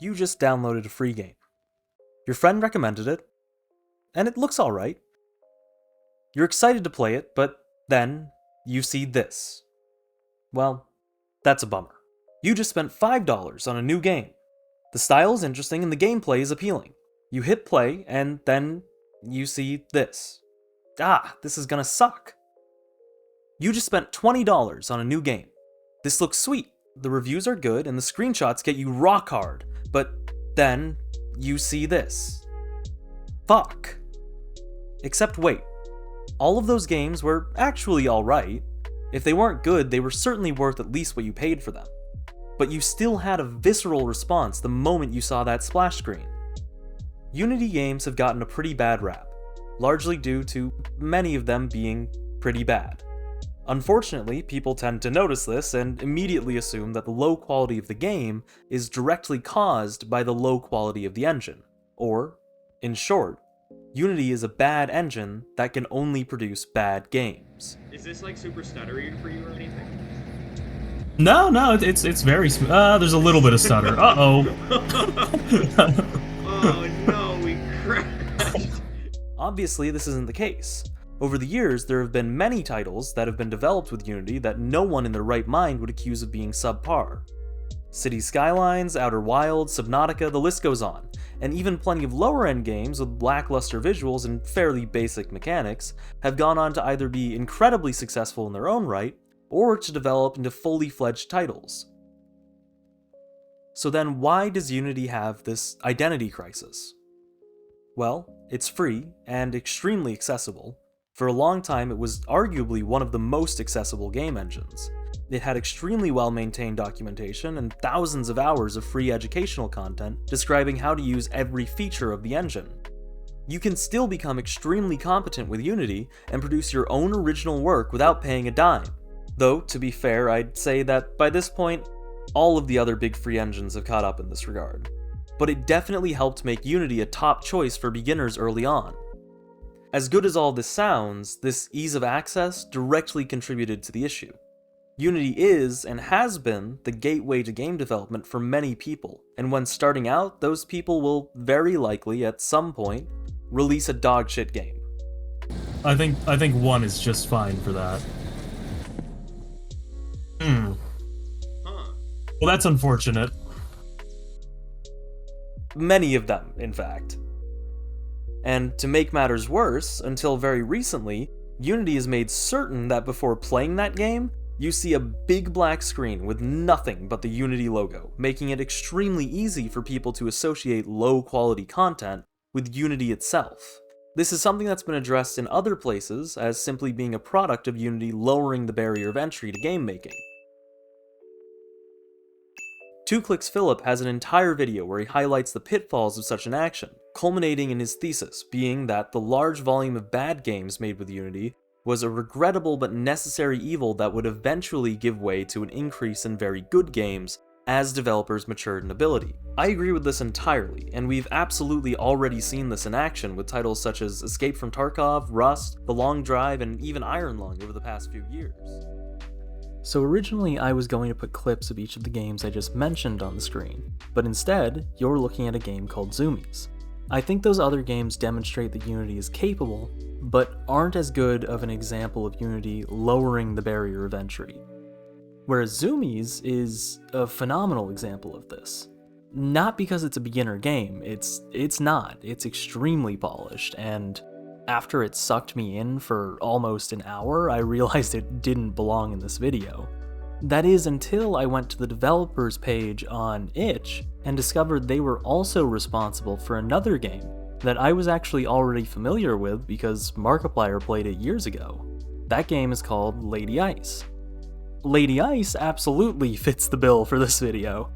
You just downloaded a free game. Your friend recommended it, and it looks alright. You're excited to play it, but then you see this. Well, that's a bummer. You just spent $5 on a new game. The style is interesting and the gameplay is appealing. You hit play, and then you see this. This is gonna suck. You just spent $20 on a new game. This looks sweet, the reviews are good, and the screenshots get you rock hard, but then you see this. Fuck. Except wait, all of those games were actually alright. If they weren't good, they were certainly worth at least what you paid for them. But you still had a visceral response the moment you saw that splash screen. Unity games have gotten a pretty bad rap, largely due to many of them being pretty bad. Unfortunately, people tend to notice this and immediately assume that the low quality of the game is directly caused by the low quality of the engine. Or, in short, Unity is a bad engine that can only produce bad games. Is this like super stuttery for you or anything? No, it's very there's a little bit of stutter. Oh no, we crashed. Obviously, this isn't the case. Over the years, there have been many titles that have been developed with Unity that no one in their right mind would accuse of being subpar. Cities Skylines, Outer Wilds, Subnautica, the list goes on, and even plenty of lower-end games with lackluster visuals and fairly basic mechanics have gone on to either be incredibly successful in their own right, or to develop into fully fledged titles. So then why does Unity have this identity crisis? Well, it's free and extremely accessible. For a long time, it was arguably one of the most accessible game engines. It had extremely well-maintained documentation and thousands of hours of free educational content describing how to use every feature of the engine. You can still become extremely competent with Unity and produce your own original work without paying a dime. Though, to be fair, I'd say that by this point, all of the other big free engines have caught up in this regard. But it definitely helped make Unity a top choice for beginners early on. As good as all this sounds, this ease of access directly contributed to the issue. Unity is, and has been, the gateway to game development for many people, and when starting out, those people will very likely, at some point, release a dogshit game. I think 1 is just fine for that. Well, that's unfortunate. Many of them, in fact. And to make matters worse, until very recently, Unity has made certain that before playing that game, you see a big black screen with nothing but the Unity logo, making it extremely easy for people to associate low-quality content with Unity itself. This is something that's been addressed in other places as simply being a product of Unity lowering the barrier of entry to game making. 2Clicks Philip has an entire video where he highlights the pitfalls of such an action, culminating in his thesis being that the large volume of bad games made with Unity was a regrettable but necessary evil that would eventually give way to an increase in very good games as developers matured in ability. I agree with this entirely, and we've absolutely already seen this in action with titles such as Escape from Tarkov, Rust, The Long Drive, and even Iron Lung over the past few years. So originally I was going to put clips of each of the games I just mentioned on the screen, but instead, you're looking at a game called Zoomies. I think those other games demonstrate that Unity is capable, but aren't as good of an example of Unity lowering the barrier of entry. Whereas Zoomies is a phenomenal example of this. Not because it's a beginner game, it's not, it's extremely polished, and after it sucked me in for almost an hour, I realized it didn't belong in this video. That is until I went to the developers page on itch and discovered they were also responsible for another game that I was actually already familiar with because Markiplier played it years ago. That game is called Lady Ice. Lady Ice absolutely fits the bill for this video.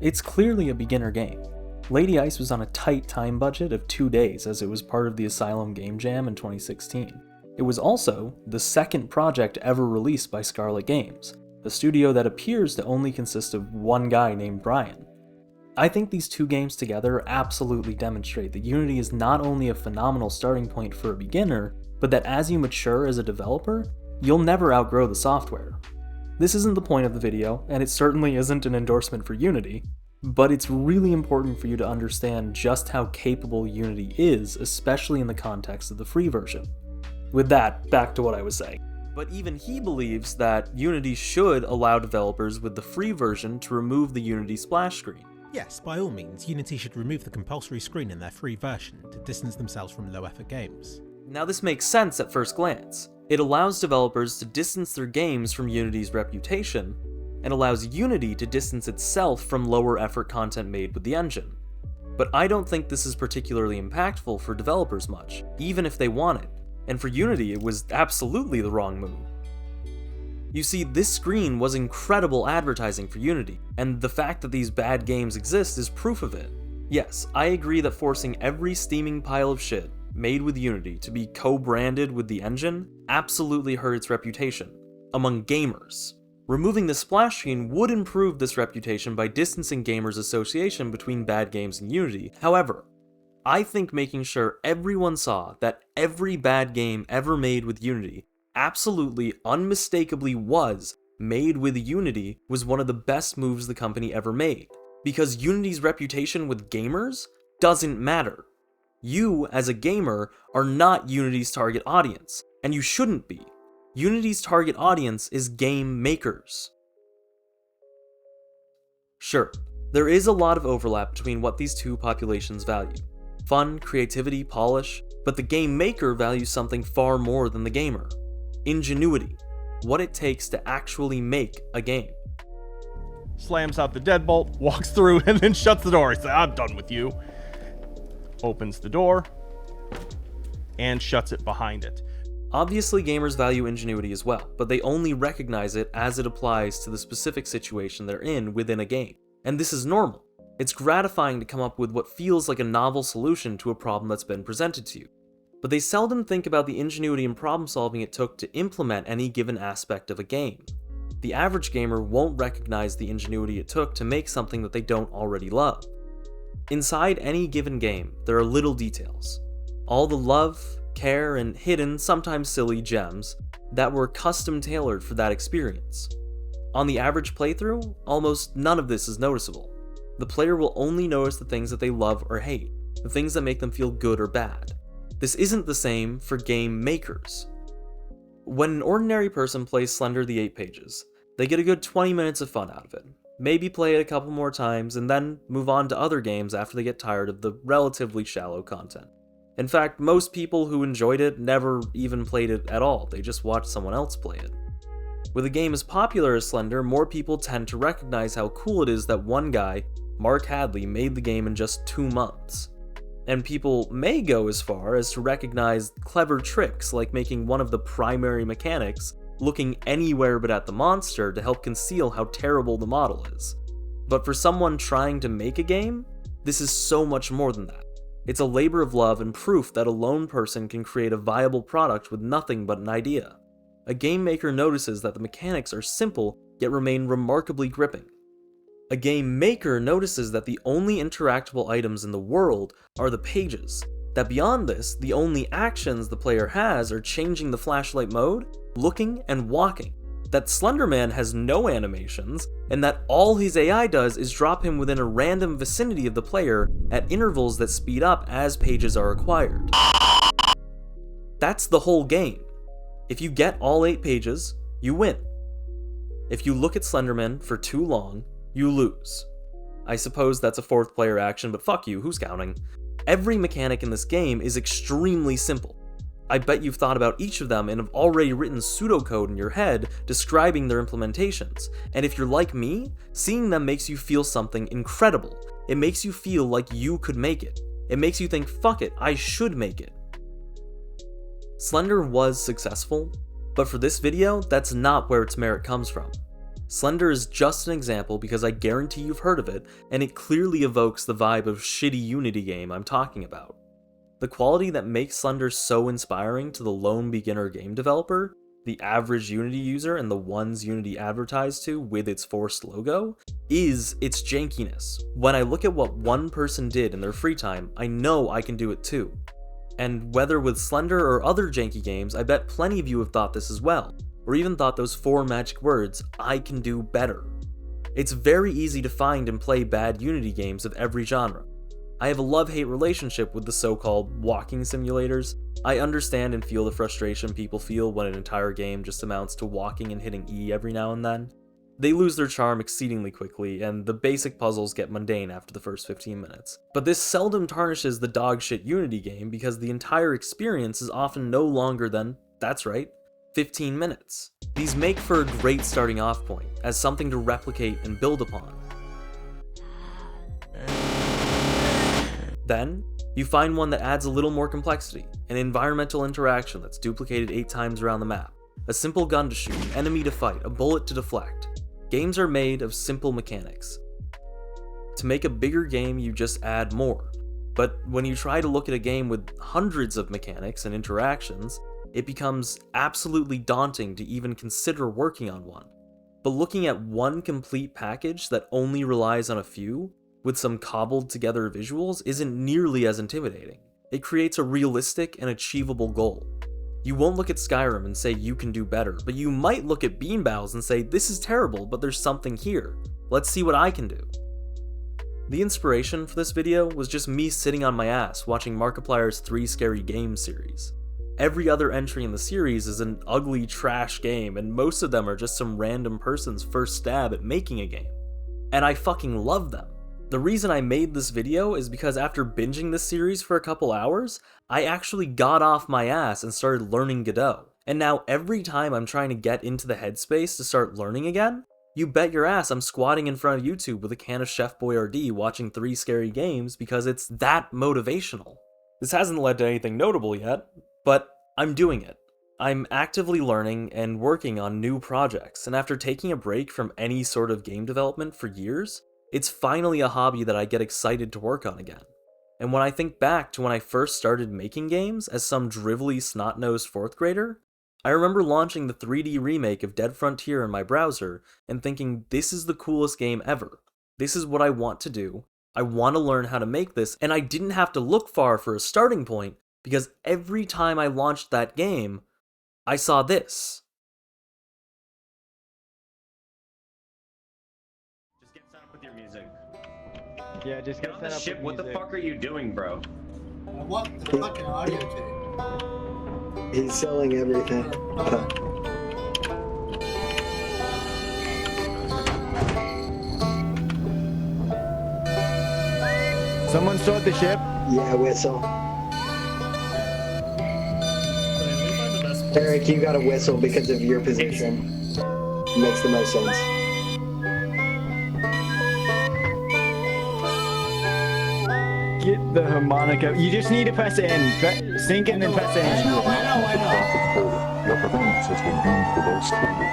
It's clearly a beginner game. Lady Ice was on a tight time budget of 2 days as it was part of the Asylum Game Jam in 2016. It was also the second project ever released by Scarlet Games, a studio that appears to only consist of one guy named Brian. I think these two games together absolutely demonstrate that Unity is not only a phenomenal starting point for a beginner, but that as you mature as a developer, you'll never outgrow the software. This isn't the point of the video, and it certainly isn't an endorsement for Unity, But it's really important for you to understand just how capable Unity is, especially in the context of the free version. With that, back to what I was saying. But even he believes that Unity should allow developers with the free version to remove the Unity splash screen. Yes, by all means, Unity should remove the compulsory screen in their free version to distance themselves from low-effort games. Now this makes sense at first glance. It allows developers to distance their games from Unity's reputation, and allows Unity to distance itself from lower effort content made with the engine. But I don't think this is particularly impactful for developers much, even if they want it, and for Unity it was absolutely the wrong move. You see, this screen was incredible advertising for Unity, and the fact that these bad games exist is proof of it. Yes, I agree that forcing every steaming pile of shit made with Unity to be co-branded with the engine absolutely hurt its reputation among gamers. Removing the splash screen would improve this reputation by distancing gamers' association between bad games and Unity. However, I think making sure everyone saw that every bad game ever made with Unity absolutely, unmistakably was made with Unity was one of the best moves the company ever made. Because Unity's reputation with gamers doesn't matter. You, as a gamer, are not Unity's target audience, and you shouldn't be. Unity's target audience is game makers. Sure, there is a lot of overlap between what these two populations value. Fun, creativity, polish, but the game maker values something far more than the gamer. Ingenuity, what it takes to actually make a game. Slams out the deadbolt, walks through, and then shuts the door. He says, I'm done with you. Opens the door, and shuts it behind it. Obviously, gamers value ingenuity as well, but they only recognize it as it applies to the specific situation they're in within a game. And this is normal. It's gratifying to come up with what feels like a novel solution to a problem that's been presented to you. But they seldom think about the ingenuity and problem solving it took to implement any given aspect of a game. The average gamer won't recognize the ingenuity it took to make something that they don't already love. Inside any given game, there are little details. All the love, care, and hidden, sometimes silly gems that were custom tailored for that experience. On the average playthrough, almost none of this is noticeable. The player will only notice the things that they love or hate, the things that make them feel good or bad. This isn't the same for game makers. When an ordinary person plays Slender the 8 Pages, they get a good 20 minutes of fun out of it. Maybe play it a couple more times and then move on to other games after they get tired of the relatively shallow content. In fact, most people who enjoyed it never even played it at all, they just watched someone else play it. With a game as popular as Slender, more people tend to recognize how cool it is that one guy, Mark Hadley, made the game in just 2 months. And people may go as far as to recognize clever tricks like making one of the primary mechanics looking anywhere but at the monster to help conceal how terrible the model is. But for someone trying to make a game, this is so much more than that. It's a labor of love and proof that a lone person can create a viable product with nothing but an idea. A game maker notices that the mechanics are simple yet remain remarkably gripping. A game maker notices that the only interactable items in the world are the pages, that beyond this, the only actions the player has are changing the flashlight mode, looking, and walking, that Slenderman has no animations, and that all his AI does is drop him within a random vicinity of the player at intervals that speed up as pages are acquired. That's the whole game. If you get all 8 pages, you win. If you look at Slenderman for too long, you lose. I suppose that's a 4th player action, but fuck you, who's counting? Every mechanic in this game is extremely simple. I bet you've thought about each of them and have already written pseudocode in your head describing their implementations, and if you're like me, seeing them makes you feel something incredible. It makes you feel like you could make it. It makes you think, fuck it, I should make it. Slender was successful, but for this video, that's not where its merit comes from. Slender is just an example because I guarantee you've heard of it, and it clearly evokes the vibe of shitty Unity game I'm talking about. The quality that makes Slender so inspiring to the lone beginner game developer, the average Unity user, and the ones Unity advertised to with its forced logo, is its jankiness. When I look at what one person did in their free time, I know I can do it too. And whether with Slender or other janky games, I bet plenty of you have thought this as well, or even thought those 4 magic words, I can do better. It's very easy to find and play bad Unity games of every genre. I have a love-hate relationship with the so-called walking simulators. I understand and feel the frustration people feel when an entire game just amounts to walking and hitting E every now and then. They lose their charm exceedingly quickly, and the basic puzzles get mundane after the first 15 minutes. But this seldom tarnishes the dogshit Unity game because the entire experience is often no longer than, that's right, 15 minutes. These make for a great starting off point, as something to replicate and build upon. Then, you find one that adds a little more complexity, an environmental interaction that's duplicated 8 times around the map, a simple gun to shoot, an enemy to fight, a bullet to deflect. Games are made of simple mechanics. To make a bigger game, you just add more. But when you try to look at a game with hundreds of mechanics and interactions, it becomes absolutely daunting to even consider working on one. But looking at one complete package that only relies on a few, with some cobbled together visuals, isn't nearly as intimidating. It creates a realistic and achievable goal. You won't look at Skyrim and say you can do better, but you might look at Beanbows and say this is terrible, but there's something here. Let's see what I can do. The inspiration for this video was just me sitting on my ass watching Markiplier's 3 Scary Games series. Every other entry in the series is an ugly trash game, and most of them are just some random person's first stab at making a game. And I fucking love them. The reason I made this video is because after binging this series for a couple hours, I actually got off my ass and started learning Godot. And now every time I'm trying to get into the headspace to start learning again, you bet your ass I'm squatting in front of YouTube with a can of Chef Boyardee watching 3 Scary Games because it's that motivational. This hasn't led to anything notable yet, but I'm doing it. I'm actively learning and working on new projects, and after taking a break from any sort of game development for years, it's finally a hobby that I get excited to work on again. And when I think back to when I first started making games as some drivelly snot-nosed 4th grader, I remember launching the 3D remake of Dead Frontier in my browser and thinking this is the coolest game ever. This is what I want to do. I want to learn how to make this, and I didn't have to look far for a starting point because every time I launched that game, I saw this. Just get set up with your music. Yeah, just Get on the ship. What the fuck are you doing, bro? I want the fucking audio tape. He's selling everything. Someone start the ship. Yeah, whistle. Eric, you gotta whistle because of your position. Makes the most sense. Get the harmonica. You just need to press it in. Sync it and then press it in. I know. Your performance has been deemed below standard.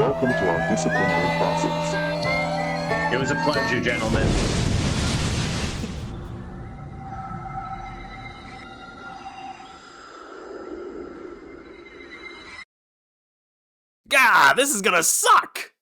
Welcome to our disciplinary process. It was a pleasure, gentlemen. God, this is gonna suck!